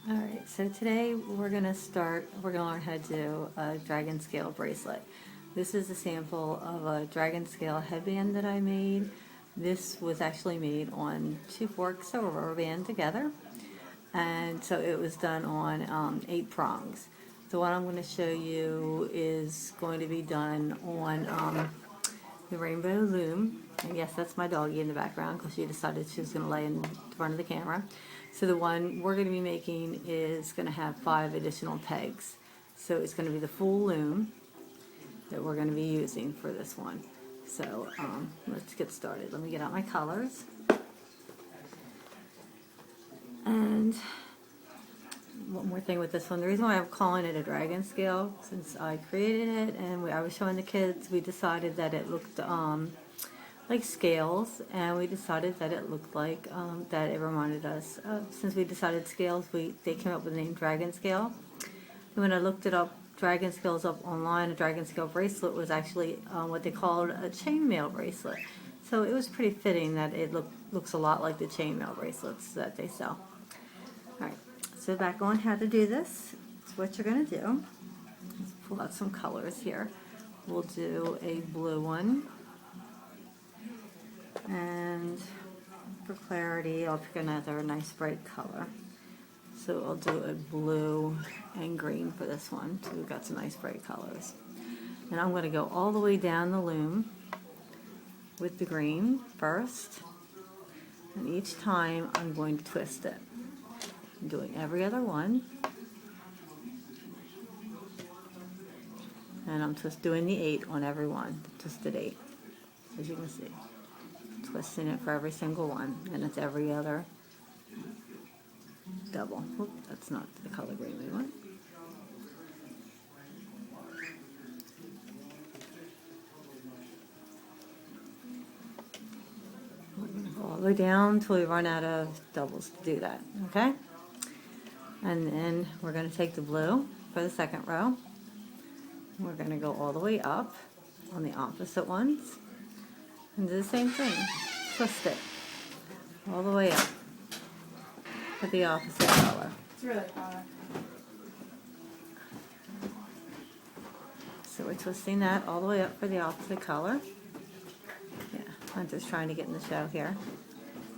Alright, so today we're going to learn how to do a dragon scale bracelet. This is a sample of a dragon scale headband that I made. This was actually made on 2 forks of a rubber band together, and so it was done on 8 prongs. The one I'm going to show you is going to be done on the rainbow loom. And yes, that's my doggie in the background because she decided she was going to lay in front of the camera. So the one we're going to be making is going to have 5 additional pegs. So it's going to be the full loom that we're going to be using for this one. So let's get started. Let me get out my colors. And one more thing with this one, the reason why I'm calling it a dragon scale, since I created it and I was showing the kids, we decided that it looked like scales, and we decided that it looked like that it reminded us since we decided scales, they came up with the name dragon scale. And when I looked it up, dragon scales up online, a dragon scale bracelet was actually what they called a chainmail bracelet. So it was pretty fitting that it looks a lot like the chainmail bracelets that they sell. Alright, so back on how to do this. So what you're going to do, let's pull out some colors here. We'll do a blue one. And for clarity, I'll pick another nice bright color. So I'll do a blue and green for this one. So we've got some nice bright colors. And I'm going to go all the way down the loom with the green first. And each time I'm going to twist it. I'm doing every other one. And I'm just doing the 8 on every one, the twisted 8, as you can see. Twisting it for every single one, and it's every other double. Oop, that's not the color green we want. We're going to go all the way down until we run out of doubles to do that, okay? And then we're going to take the blue for the second row. We're going to go all the way up on the opposite ones. And do the same thing. Twist it all the way up with the opposite color. It's really hot. So we're twisting that all the way up for the opposite color. Yeah, I'm just trying to get in the show here.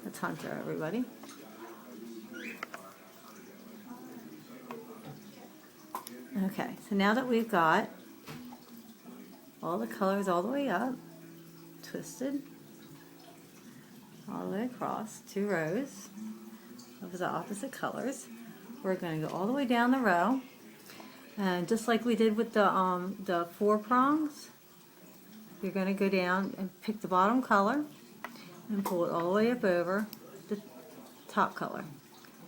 That's Hunter, everybody. Okay, so now that we've got all the colors all the way up, twisted all the way across 2 rows of the opposite colors, we're going to go all the way down the row, and just like we did with the 4 prongs, you're going to go down and pick the bottom color and pull it all the way up over the top color.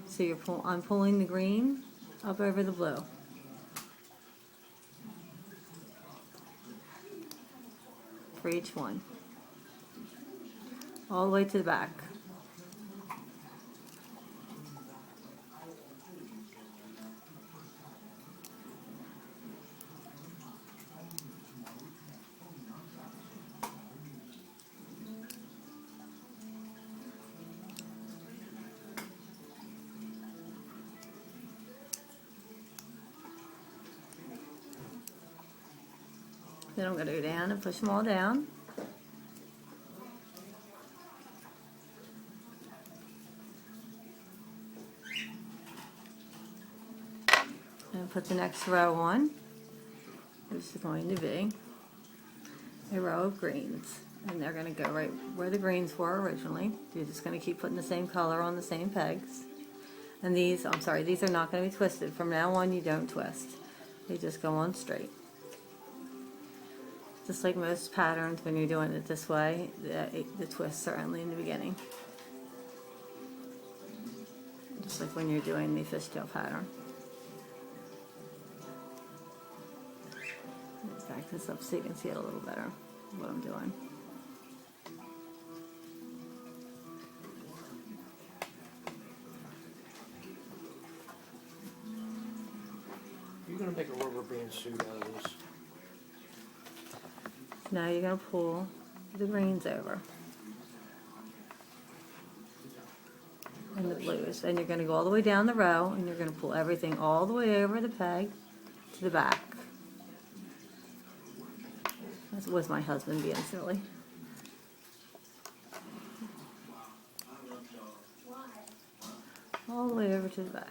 So I'm pulling the green up over the blue. For each one. All the way to the back. Then I'm going to go down and push them all down. And put the next row on, which is going to be a row of greens. And they're going to go right where the greens were originally. You're just going to keep putting the same color on the same pegs. And these, I'm sorry, these are not going to be twisted. From now on, you don't twist. They just go on straight. Just like most patterns, when you're doing it this way, the twists are only in the beginning. Just like when you're doing the fishtail pattern. Let's back this up so you can see it a little better, what I'm doing. You're going to make a rubber band suit out of this. Now you're going to pull the greens over. And the loose. And you're going to go all the way down the row, and you're going to pull everything all the way over the peg to the back. That was my husband being silly. All the way over to the back.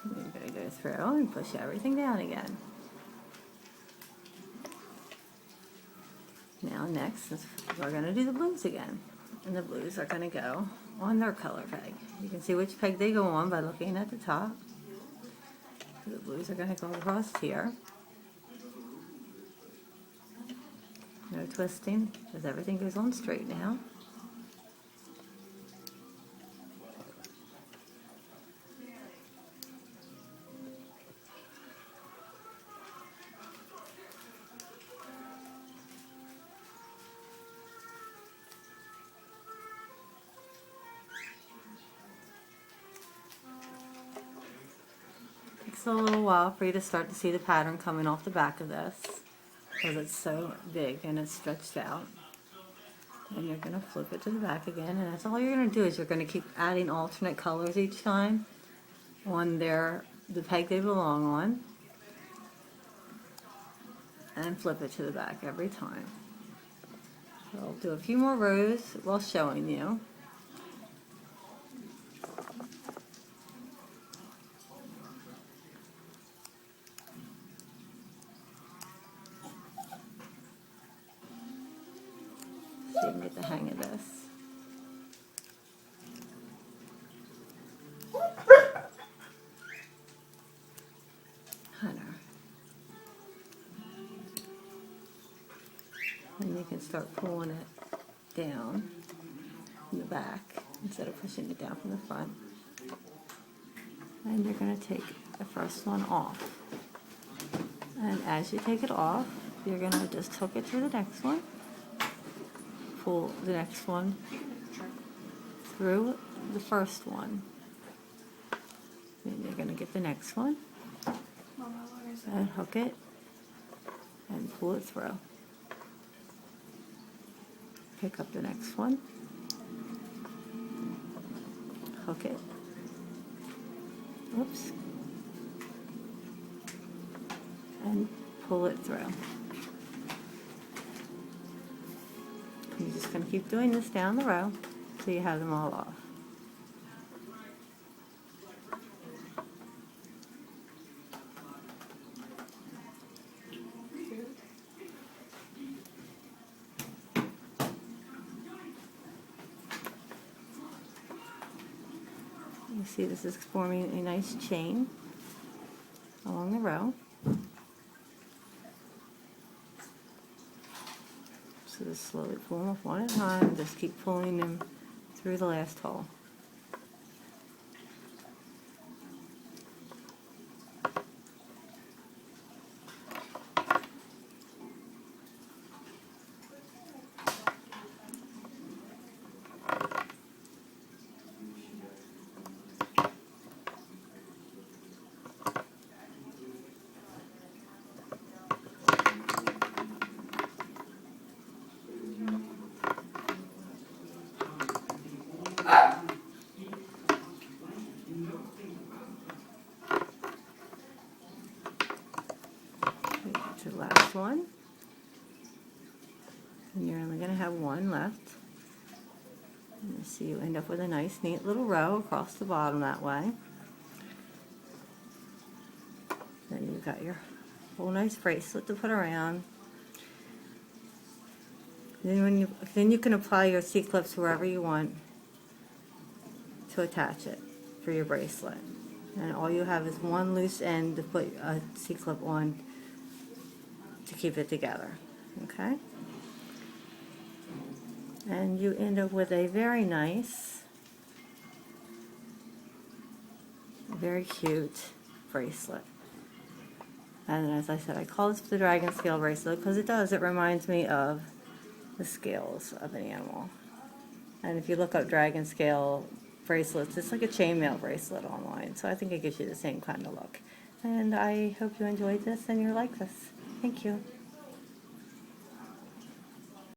You're going to go through and push everything down again. Now next is we're going to do the blues again. And the blues are going to go on their color peg. You can see which peg they go on by looking at the top. The blues are going to go across here. No twisting, because everything goes on straight now. Takes a little while for you to start to see the pattern coming off the back of this, because it's so big and it's stretched out. And you're going to flip it to the back again, and that's all you're going to do is you're going to keep adding alternate colors each time on the peg they belong on, and flip it to the back every time. So I'll do a few more rows while showing you. So you can get the hang of this. Hunter. And you can start pulling it down from the back instead of pushing it down from the front. And you're going to take the first one off. And as you take it off, you're going to just hook it to the next one. Pull the next one through the first one. Then you're going to get the next one and hook it and pull it through. Pick up the next one, hook it, oops, and pull it through. You're just going to keep doing this down the row till you have them all off. You see this is forming a nice chain along the row. So just slowly pull them off one at a time, just keep pulling them through the last hole. To the last one, and you're only going to have one left. And so you end up with a nice neat little row across the bottom that way. Then you've got your whole nice bracelet to put around. Then you can apply your C-clips wherever you want to attach it for your bracelet. And all you have is one loose end to put a C-clip on to keep it together, okay? And you end up with a very nice, very cute bracelet. And as I said, I call this the dragon scale bracelet because it does. It reminds me of the scales of an animal. And if you look up dragon scale bracelets, it's like a chainmail bracelet online. So I think it gives you the same kind of look. And I hope you enjoyed this and you like this. Thank you.